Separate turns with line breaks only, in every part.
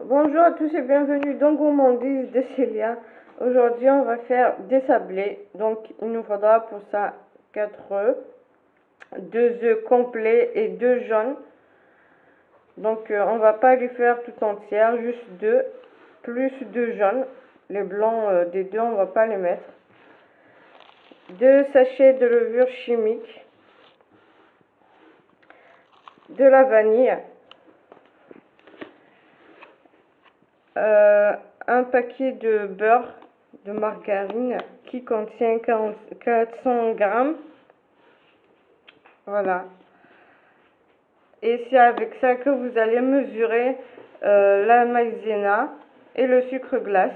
Bonjour à tous et bienvenue dans Gourmandise de Célia. Aujourd'hui on va faire des sablés. Donc il nous faudra pour ça 4 œufs, 2 œufs complets et 2 jaunes. Donc on va pas les faire tout entière, juste 2 plus 2 jaunes. Les blancs des deux on va pas les mettre. 2 sachets de levure chimique, de la vanille. Un paquet de beurre de margarine qui contient 400 grammes. Voilà. Et c'est avec ça que vous allez mesurer la maïzena et le sucre glace.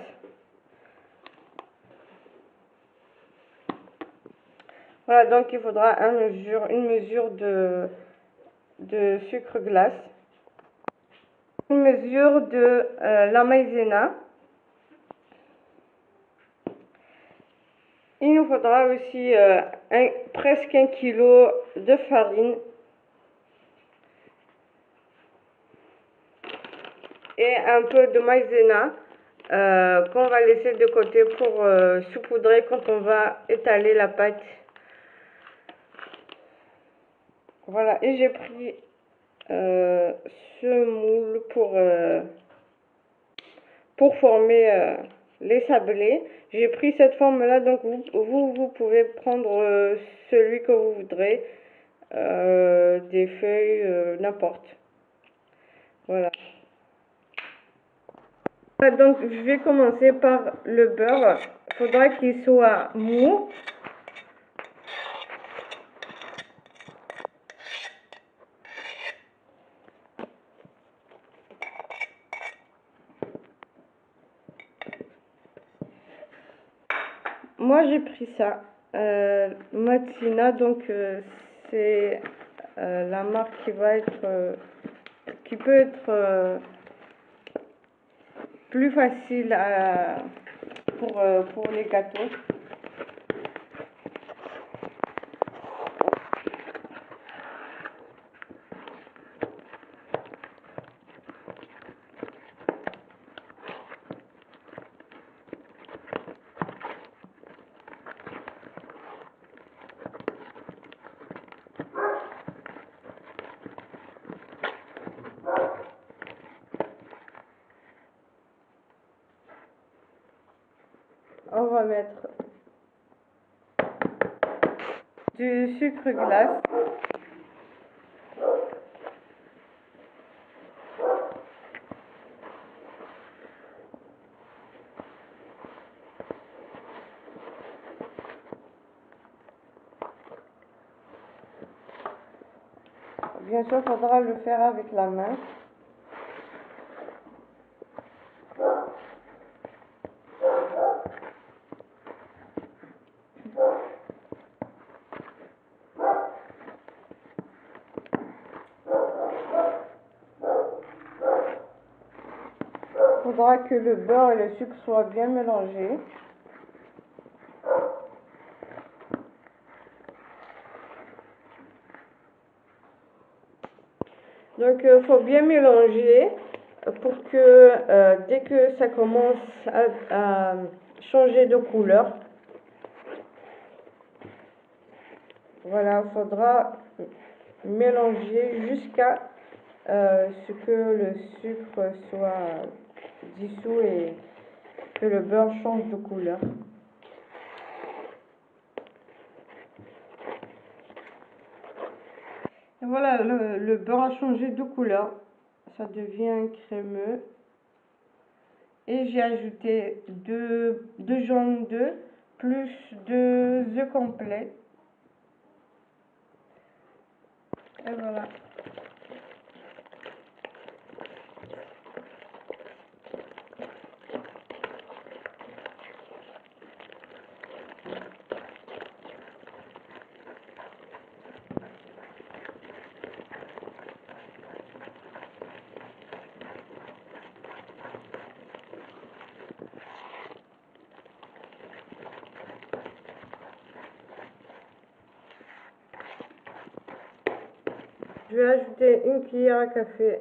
Voilà, donc il faudra une mesure de sucre glace, une mesure de la maïzena. Il nous faudra aussi presque 1 kg de farine et un peu de maïzena qu'on va laisser de côté pour saupoudrer quand on va étaler la pâte. Voilà, et j'ai pris ce moule pour former les sablés. J'ai pris cette forme là, donc vous pouvez prendre celui que vous voudrez, des feuilles, n'importe. Voilà. Donc je vais commencer par le beurre. Il faudra qu'il soit mou. Moi j'ai pris ça, Matina, donc c'est la marque qui peut être plus facile pour les gâteaux. On va mettre du sucre glace. Bien sûr, il faudra le faire avec la main. Il faudra que le beurre et le sucre soient bien mélangés. Donc il faut bien mélanger pour que dès que ça commence à changer de couleur, voilà, il faudra mélanger jusqu'à ce que le sucre soit dissous et que le beurre change de couleur. Et voilà, le beurre a changé de couleur, ça devient crémeux. Et j'ai ajouté deux jaunes d'œufs plus 2 œufs complets. Et voilà. Je vais ajouter 1 cuillère à café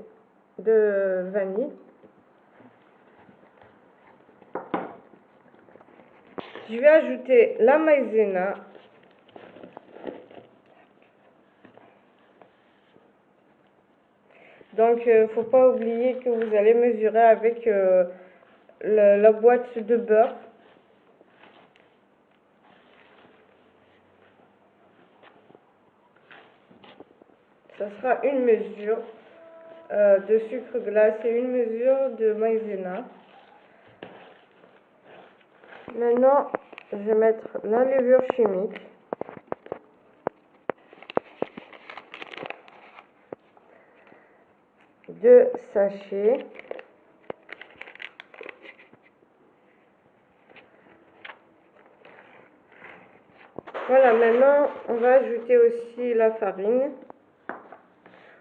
de vanille. Je vais ajouter la maïzena. Donc, faut pas oublier que vous allez mesurer avec la boîte de beurre. Ça sera une mesure de sucre glace et une mesure de maïzena. Maintenant, je vais mettre la levure chimique. Deux sachets. Voilà, maintenant, on va ajouter aussi la farine.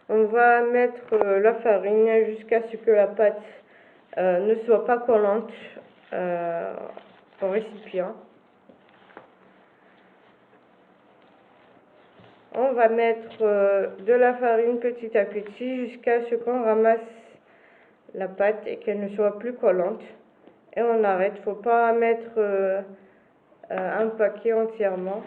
On va mettre la farine jusqu'à ce que la pâte ne soit pas collante au récipient. On va mettre de la farine petit à petit jusqu'à ce qu'on ramasse la pâte et qu'elle ne soit plus collante. Et on arrête, il ne faut pas mettre un paquet entièrement.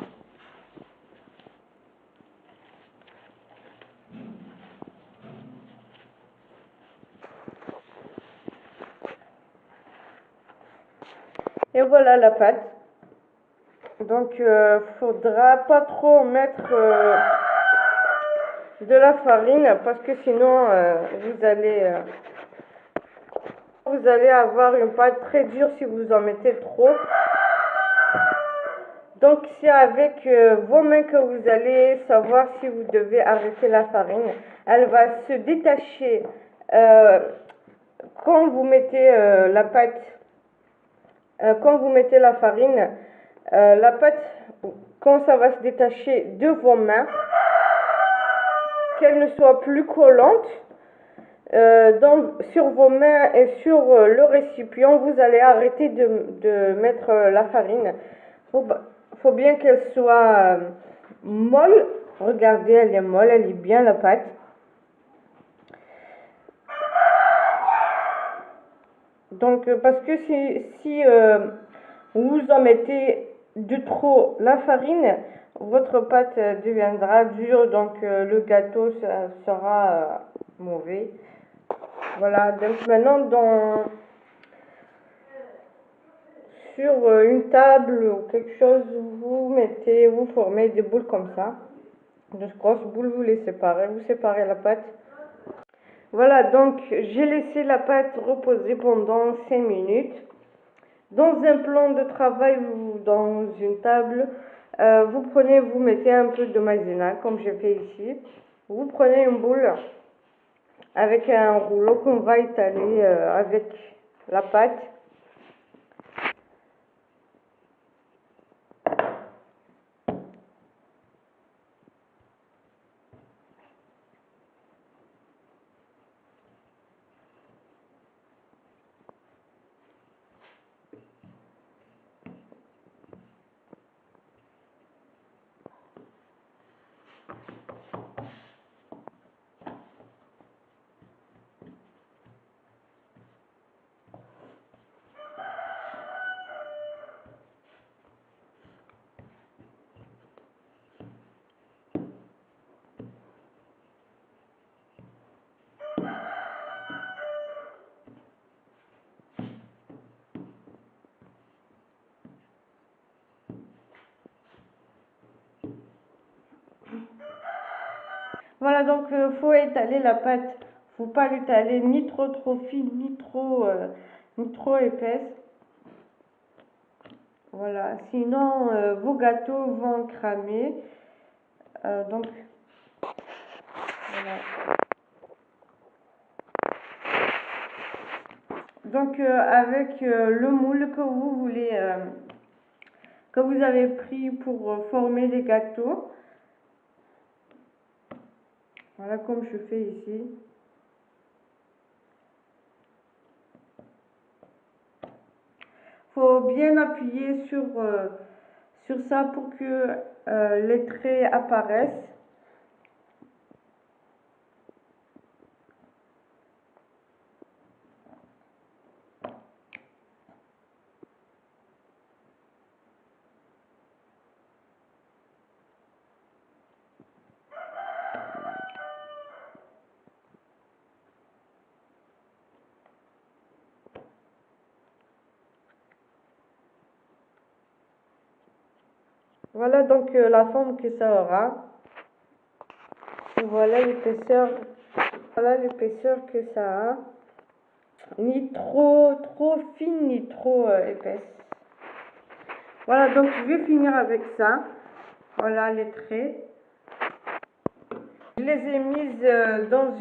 Et voilà la pâte. Donc faudra pas trop mettre de la farine parce que sinon vous allez avoir une pâte très dure si vous en mettez trop. Donc c'est avec vos mains que vous allez savoir si vous devez arrêter la farine. Elle va se détacher quand vous mettez la pâte. Quand vous mettez la farine, la pâte, quand ça va se détacher de vos mains, qu'elle ne soit plus collante, sur vos mains et sur le récipient, vous allez arrêter de mettre la farine. Faut bien qu'elle soit molle. Regardez, elle est molle, elle est bien la pâte. Donc, parce que si vous en mettez de trop la farine, votre pâte deviendra dure, donc le gâteau sera mauvais. Voilà, donc maintenant sur une table ou quelque chose, vous formez des boules comme ça. De grosses boules, vous séparez la pâte. Voilà, donc j'ai laissé la pâte reposer pendant 5 minutes. Dans un plan de travail ou dans une table, vous mettez un peu de maïzena, comme je fais ici. Vous prenez une boule avec un rouleau qu'on va étaler avec la pâte. Voilà, donc faut étaler la pâte. Faut pas l'étaler ni trop fine, ni trop épaisse. Voilà, sinon vos gâteaux vont cramer. Donc voilà. Donc avec le moule que vous avez pris pour former les gâteaux. Voilà comme je fais ici. Faut bien appuyer sur ça pour que les traits apparaissent. Voilà donc la forme que ça aura. Et voilà l'épaisseur que ça a. Ni trop fine, ni trop épaisse. Voilà, donc je vais finir avec ça. Voilà les traits. Je les ai mises dans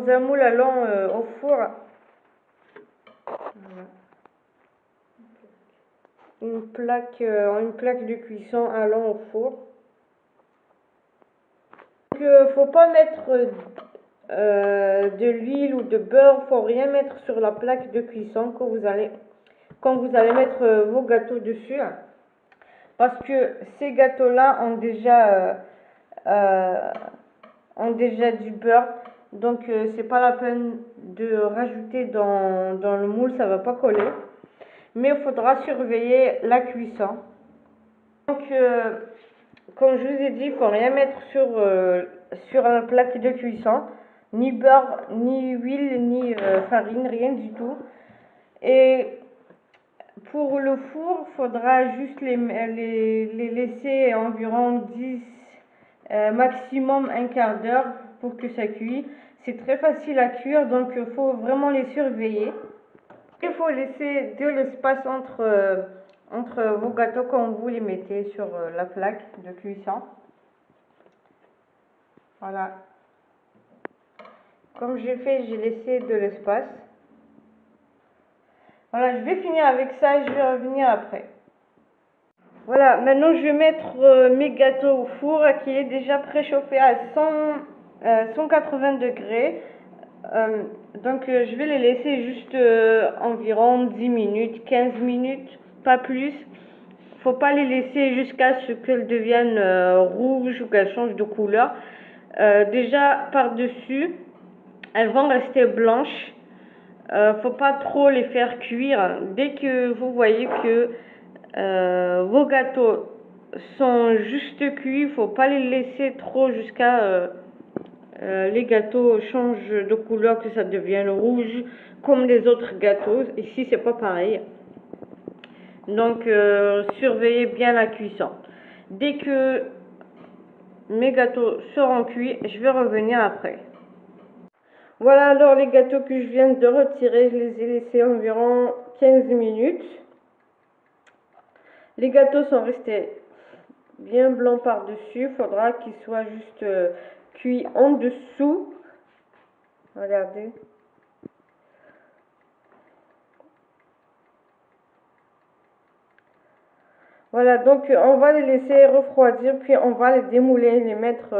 un moule allant au four. Voilà. Une plaque de cuisson allant au four. Donc, faut pas mettre de l'huile ou de beurre, faut rien mettre sur la plaque de cuisson quand vous allez mettre vos gâteaux dessus, parce que ces gâteaux là ont déjà du beurre, donc c'est pas la peine de rajouter dans le moule, ça va pas coller, mais il faudra surveiller la cuisson. Donc comme je vous ai dit, il faut rien mettre sur la plaque de cuisson, ni beurre, ni huile, ni farine, rien du tout. Et pour le four, il faudra juste les laisser environ 10, maximum un quart d'heure pour que ça cuise. C'est très facile à cuire, donc il faut vraiment les surveiller. Il faut laisser de l'espace entre vos gâteaux quand vous les mettez sur la plaque de cuisson. Voilà. Comme j'ai fait, j'ai laissé de l'espace. Voilà, je vais finir avec ça et je vais revenir après. Voilà, maintenant je vais mettre mes gâteaux au four qui est déjà préchauffé à 180 degrés. Donc je vais les laisser juste environ 10 minutes, 15 minutes, pas plus. Faut pas les laisser jusqu'à ce qu'elles deviennent rouges ou qu'elles changent de couleur. Déjà par-dessus, elles vont rester blanches. Faut pas trop les faire cuire. Dès que vous voyez que vos gâteaux sont juste cuits, faut pas les laisser trop jusqu'à les gâteaux changent de couleur, que ça devienne rouge comme les autres gâteaux. Ici c'est pas pareil. Donc surveillez bien la cuisson. Dès que mes gâteaux seront cuits, je vais revenir après. Voilà, alors les gâteaux que je viens de retirer, je les ai laissés environ 15 minutes. Les gâteaux sont restés bien blancs par-dessus. Il faudra qu'ils soient juste cuits en dessous. Regardez. Voilà, donc on va les laisser refroidir, puis on va les démouler, les mettre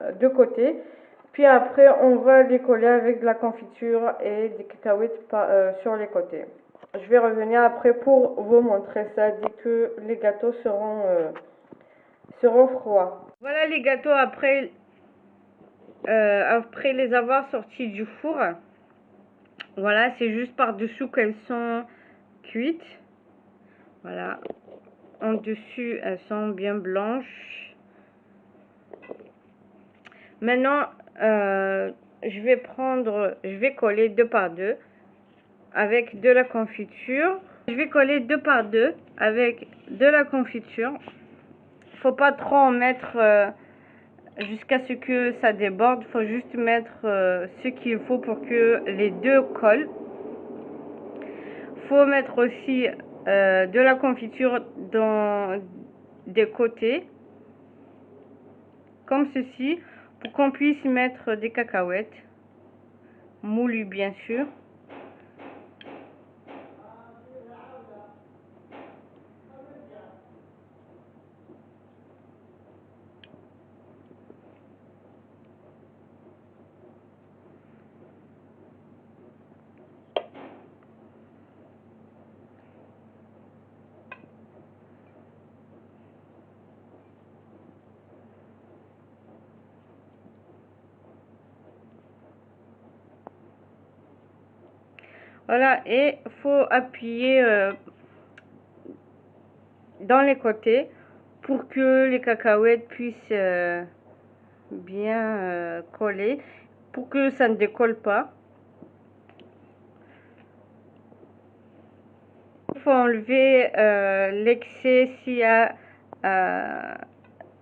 de côté. Puis après, on va les coller avec de la confiture et des cacahuètes sur les côtés. Je vais revenir après pour vous montrer ça dès que les gâteaux seront froids. Voilà les gâteaux après les avoir sortis du four. Voilà, c'est juste par-dessous qu'elles sont cuites. Voilà. En dessus, elles sont bien blanches. Maintenant, je vais coller deux par deux avec de la confiture. Je vais coller deux par deux avec de la confiture. Faut pas trop en mettre jusqu'à ce que ça déborde. Faut juste mettre ce qu'il faut pour que les deux collent. Faut mettre aussi de la confiture dans des côtés, comme ceci, pour qu'on puisse mettre des cacahuètes moulues bien sûr. Voilà, et faut appuyer dans les côtés pour que les cacahuètes puissent bien coller, pour que ça ne décolle pas. Il faut enlever l'excès. S'il y a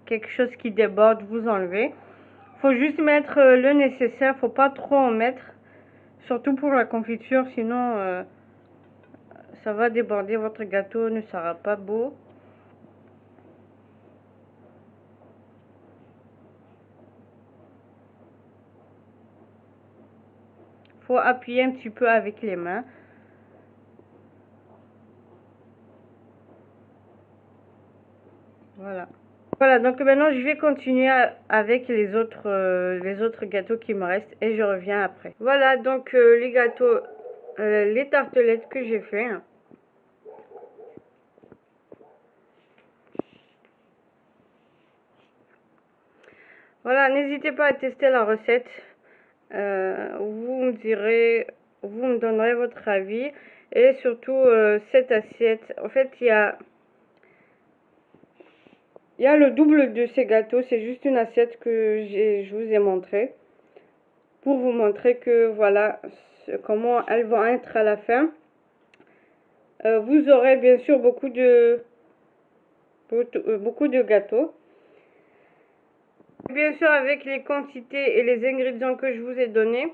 quelque chose qui déborde, vous enlevez. Faut juste mettre le nécessaire, faut pas trop en mettre, surtout pour la confiture, sinon ça va déborder, votre gâteau ne sera pas beau. Faut appuyer un petit peu avec les mains. Voilà. Voilà, donc maintenant je vais continuer avec les autres gâteaux qui me restent et je reviens après. Voilà, donc les gâteaux, les tartelettes que j'ai fait. Voilà, n'hésitez pas à tester la recette. Vous me direz, vous me donnerez votre avis. Et surtout, cette assiette, en fait, il y a le double de ces gâteaux. C'est juste une assiette que je vous ai montré. Pour vous montrer que, voilà, comment elles vont être à la fin. Vous aurez bien sûr beaucoup de gâteaux. Bien sûr, avec les quantités et les ingrédients que je vous ai donnés,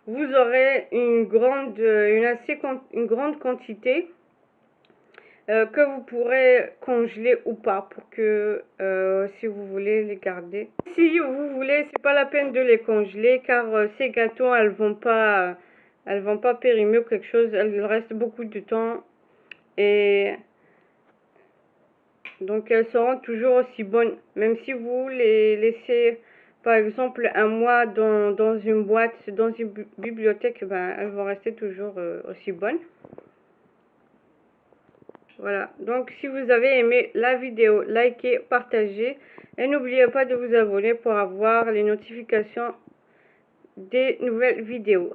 vous aurez une grande quantité que vous pourrez congeler ou pas pour que si vous voulez les garder. Si vous voulez, c'est pas la peine de les congeler car ces gâteaux elles vont pas périmer ou quelque chose, elles restent beaucoup de temps et donc elles seront toujours aussi bonnes, même si vous les laissez par exemple un mois dans une boîte, dans une bibliothèque, ben, elles vont rester toujours aussi bonnes. Voilà, donc si vous avez aimé la vidéo, likez, partagez et n'oubliez pas de vous abonner pour avoir les notifications des nouvelles vidéos.